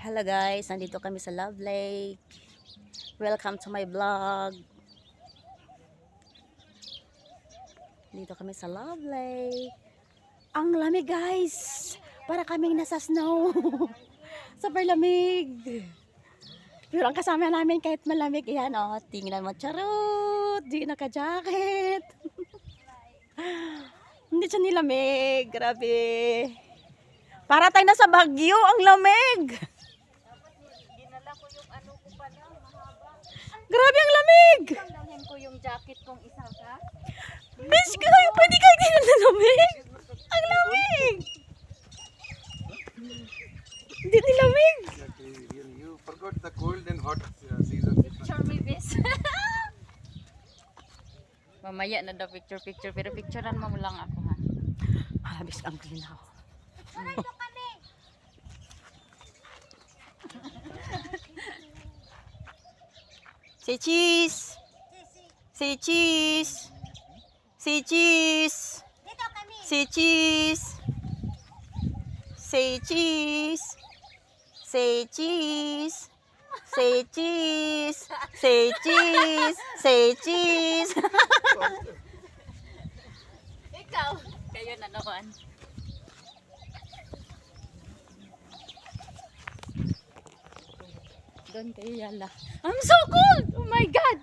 Hello guys, nandito kami sa Love Lake. Welcome to my vlog. Dito kami sa Love Lake. Ang lamig guys. Para kaming nasa snow. Super lamig. Pero ang kasama namin kahit malamig, yan oh, tingnan mo, charot. Di naka-jacket. Hindi siya nilamig. Grabe. Para tayo nasa Baguio, ang lamig. Grabe ang lamig! Dalhin ko yung jacket kong isa ka. Bitch, kayo pwede kayo din ang lamig! Ang lamig! Hindi nilamig! You forgot the cold and hot season. Picture me this. Mamaya na daw picture. Pero picturean mo lang ako ha. Malabis ang klinaw. Say cheese! Say cheese! Say cheese! Say cheese! Say cheese! Say cheese! Say cheese! Say cheese! Say cheese! Ikaw. Kayo na naman. Doon kayo yala. I'm so cold! Oh my God!